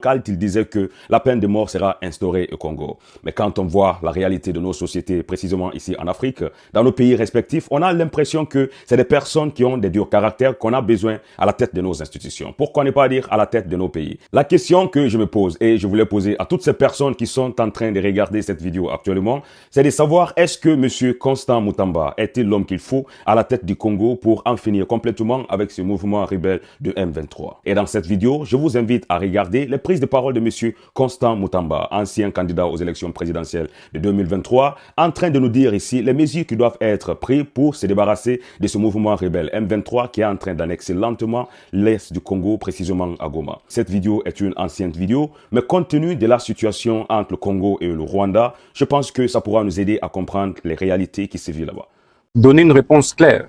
Quand il disait que la peine de mort sera instaurée au Congo. Mais quand on voit la réalité de nos sociétés, précisément ici en Afrique, dans nos pays respectifs, on a l'impression que c'est des personnes qui ont des durs caractères qu'on a besoin à la tête de nos institutions. Pourquoi ne pas dire à la tête de nos pays? La question que je me pose et je voulais poser à toutes ces personnes qui sont en train de regarder cette vidéo actuellement, c'est de savoir est-ce que M. Constant Mutamba est-il l'homme qu'il faut à la tête du Congo pour en finir complètement avec ce mouvement rebelle de M23. Et dans cette vidéo, je vous invite à regarder les prise de parole de M. Constant Mutamba, ancien candidat aux élections présidentielles de 2023, en train de nous dire ici les mesures qui doivent être prises pour se débarrasser de ce mouvement rebelle M23 qui est en train d'annexer lentement l'est du Congo, précisément à Goma. Cette vidéo est une ancienne vidéo, mais compte tenu de la situation entre le Congo et le Rwanda, je pense que ça pourra nous aider à comprendre les réalités qui se vivent là-bas. Donner une réponse claire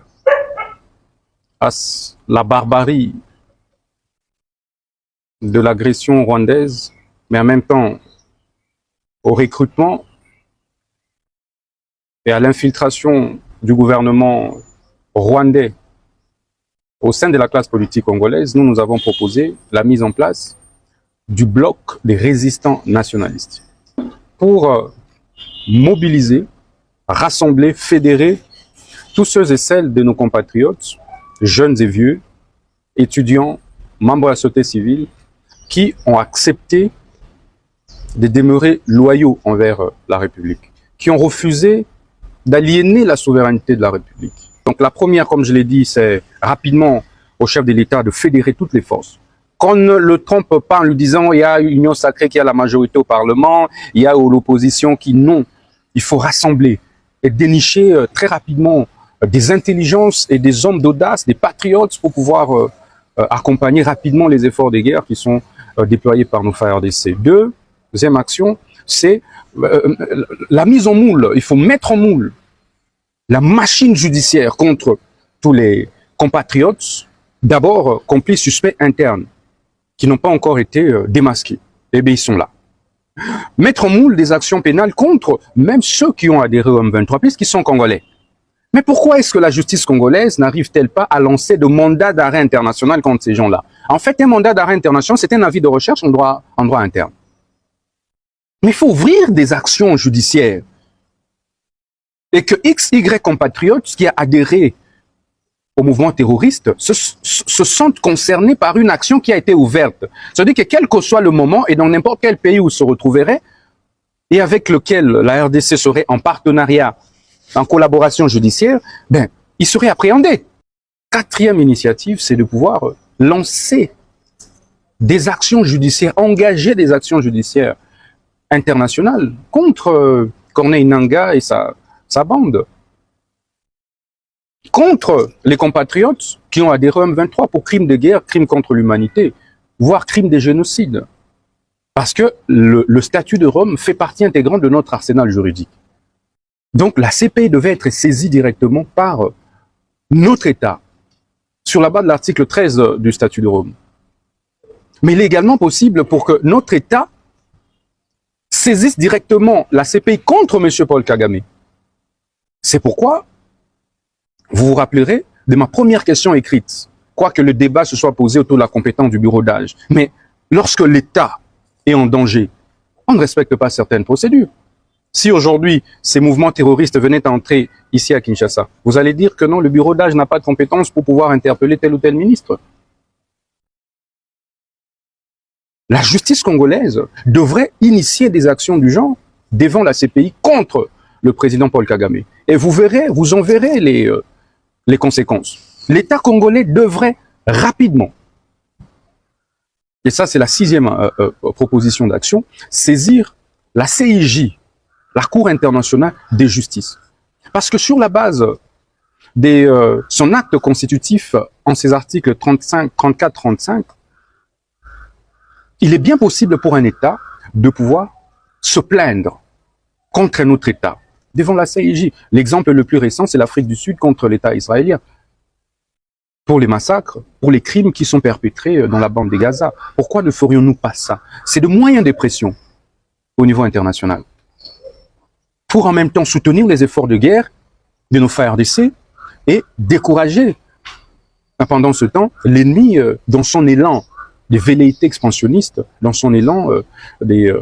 à la barbarie de l'agression rwandaise, mais en même temps au recrutement et à l'infiltration du gouvernement rwandais au sein de la classe politique congolaise, nous avons proposé la mise en place du bloc des résistants nationalistes pour mobiliser, rassembler, fédérer tous ceux et celles de nos compatriotes, jeunes et vieux, étudiants, membres de la société civile, qui ont accepté de demeurer loyaux envers la République, qui ont refusé d'aliéner la souveraineté de la République. Donc la première, comme je l'ai dit, c'est rapidement au chef de l'État de fédérer toutes les forces. Qu'on ne le trompe pas en lui disant il y a une union sacrée qui a la majorité au Parlement, il y a l'opposition qui non. Il faut rassembler et dénicher très rapidement des intelligences et des hommes d'audace, des patriotes pour pouvoir accompagner rapidement les efforts de guerre qui sont déployés par nos FARDC. Deuxième action, c'est la mise en moule. Il faut mettre en moule la machine judiciaire contre tous les compatriotes, d'abord complices suspects internes, qui n'ont pas encore été démasqués. Eh bien, ils sont là. Mettre en moule des actions pénales contre même ceux qui ont adhéré au M23, puisqu'ils sont congolais. Mais pourquoi est-ce que la justice congolaise n'arrive-t-elle pas à lancer de mandat d'arrêt international contre ces gens-là? En fait, un mandat d'arrêt international, c'est un avis de recherche en droit interne. Mais il faut ouvrir des actions judiciaires. Et que XY compatriotes qui a adhéré au mouvement terroriste se sentent concernés par une action qui a été ouverte. C'est-à-dire que quel que soit le moment et dans n'importe quel pays où se retrouverait et avec lequel la RDC serait en partenariat, en collaboration judiciaire, ben, il serait appréhendé. Quatrième initiative, c'est de pouvoir lancer des actions judiciaires, engager des actions judiciaires internationales contre Corneille Nangaa et sa bande, contre les compatriotes qui ont adhéré au M23 pour crimes de guerre, crimes contre l'humanité, voire crimes de génocide. Parce que le statut de Rome fait partie intégrante de notre arsenal juridique. Donc la CPI devait être saisie directement par notre État, sur la base de l'article 13 du statut de Rome. Mais il est également possible pour que notre État saisisse directement la CPI contre M. Paul Kagame. C'est pourquoi, vous vous rappellerez de ma première question écrite, quoique le débat se soit posé autour de la compétence du bureau d'âge. Mais lorsque l'État est en danger, on ne respecte pas certaines procédures. Si aujourd'hui, ces mouvements terroristes venaient à entrer ici à Kinshasa, vous allez dire que non, le bureau d'âge n'a pas de compétence pour pouvoir interpeller tel ou tel ministre. La justice congolaise devrait initier des actions du genre devant la CPI contre le président Paul Kagame. Et vous verrez, vous en verrez les conséquences. L'État congolais devrait rapidement, et ça c'est la sixième proposition d'action, saisir la CIJ, la Cour internationale des justices. Parce que sur la base de son acte constitutif en ses articles 35, 34, 35, il est bien possible pour un État de pouvoir se plaindre contre un autre État devant la CIJ. L'exemple le plus récent, c'est l'Afrique du Sud contre l'État israélien. Pour les massacres, pour les crimes qui sont perpétrés dans la bande de Gaza. Pourquoi ne ferions-nous pas ça? C'est de moyens de pression au niveau international. Pour en même temps soutenir les efforts de guerre de nos FARDC et décourager pendant ce temps l'ennemi dans son élan des velléités expansionnistes dans son élan des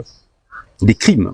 crimes.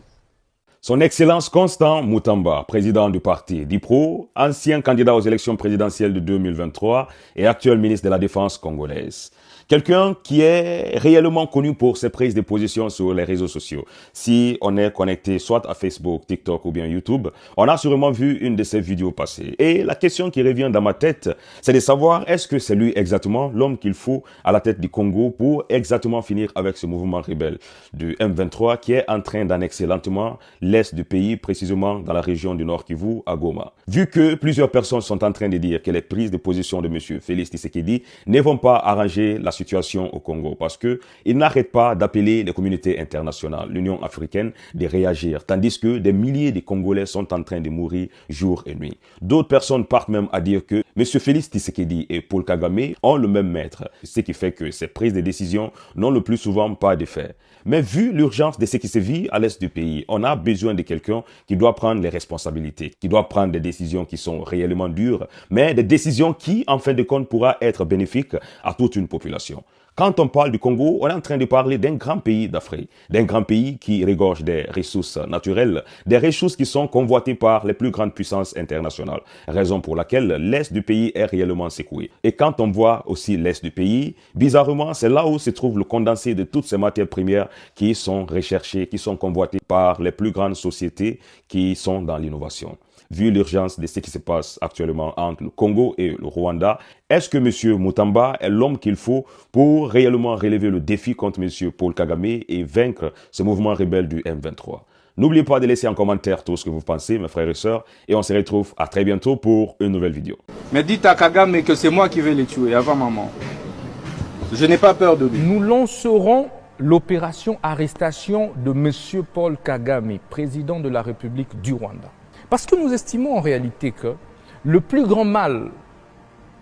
Son Excellence Constant Mutamba, président du parti DIPRO, ancien candidat aux élections présidentielles de 2023 et actuel ministre de la Défense congolaise. Quelqu'un qui est réellement connu pour ses prises de position sur les réseaux sociaux. Si on est connecté soit à Facebook, TikTok ou bien YouTube, on a sûrement vu une de ses vidéos passer. Et la question qui revient dans ma tête, c'est de savoir est-ce que c'est lui exactement l'homme qu'il faut à la tête du Congo pour exactement finir avec ce mouvement rebelle du M23 qui est en train d'annexer lentement l'est du pays, précisément dans la région du Nord Kivu, à Goma. Vu que plusieurs personnes sont en train de dire que les prises de position de M. Félix Tshisekedi ne vont pas arranger la situation au Congo parce que il n'arrête pas d'appeler les communautés internationales, l'Union africaine, de réagir, tandis que des milliers de Congolais sont en train de mourir jour et nuit. D'autres personnes partent même à dire que M. Félix Tshisekedi et Paul Kagame ont le même maître, ce qui fait que ces prises de décision n'ont le plus souvent pas d'effet. Mais vu l'urgence de ce qui se vit à l'est du pays, on a besoin de quelqu'un qui doit prendre les responsabilités, qui doit prendre des décisions qui sont réellement dures, mais des décisions qui, en fin de compte, pourra être bénéfiques à toute une population. Quand on parle du Congo, on est en train de parler d'un grand pays d'Afrique, d'un grand pays qui regorge des ressources naturelles, des ressources qui sont convoitées par les plus grandes puissances internationales, raison pour laquelle l'Est du pays est réellement secoué. Et quand on voit aussi l'Est du pays, bizarrement, c'est là où se trouve le condensé de toutes ces matières premières qui sont recherchées, qui sont convoitées par les plus grandes sociétés qui sont dans l'innovation. Vu l'urgence de ce qui se passe actuellement entre le Congo et le Rwanda, est-ce que M. Mutamba est l'homme qu'il faut pour réellement relever le défi contre M. Paul Kagame et vaincre ce mouvement rebelle du M23? N'oubliez pas de laisser en commentaire tout ce que vous pensez, mes frères et sœurs, et on se retrouve à très bientôt pour une nouvelle vidéo. Mais dites à Kagame que c'est moi qui vais les tuer avant maman. Je n'ai pas peur de lui. Nous lancerons l'opération arrestation de M. Paul Kagame, président de la République du Rwanda. Parce que nous estimons en réalité que le plus grand mal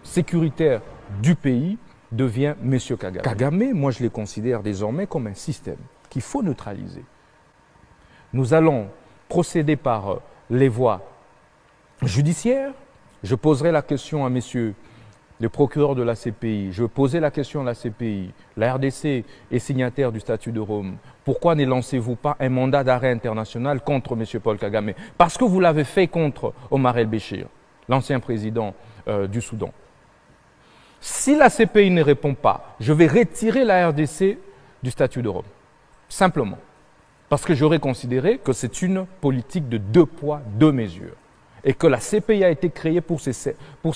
sécuritaire du pays devient M. Kagame. Kagame, moi je le considère désormais comme un système qu'il faut neutraliser. Nous allons procéder par les voies judiciaires. Je poserai la question à messieurs le procureur de la CPI, je posais la question à la CPI, la RDC est signataire du statut de Rome. Pourquoi ne lancez-vous pas un mandat d'arrêt international contre M. Paul Kagame? Parce que vous l'avez fait contre Omar el-Béchir, l'ancien président du Soudan. Si la CPI ne répond pas, je vais retirer la RDC du statut de Rome. Simplement. Parce que j'aurais considéré que c'est une politique de 2 poids, 2 mesures. Et que la CPI a été créée pour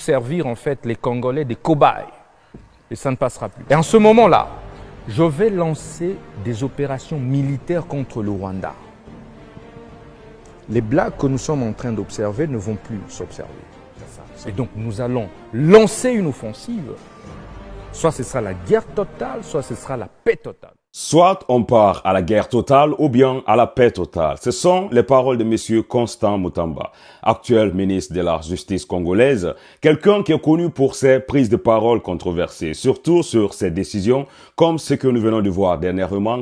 servir en fait les Congolais des cobayes. Et ça ne passera plus. Et en ce moment-là, je vais lancer des opérations militaires contre le Rwanda. Les blagues que nous sommes en train d'observer ne vont plus s'observer. Et donc nous allons lancer une offensive. Soit ce sera la guerre totale, soit ce sera la paix totale. Soit on part à la guerre totale ou bien à la paix totale. Ce sont les paroles de M. Constant Mutamba, actuel ministre de la Justice congolaise, quelqu'un qui est connu pour ses prises de parole controversées, surtout sur ses décisions, comme ce que nous venons de voir dernièrement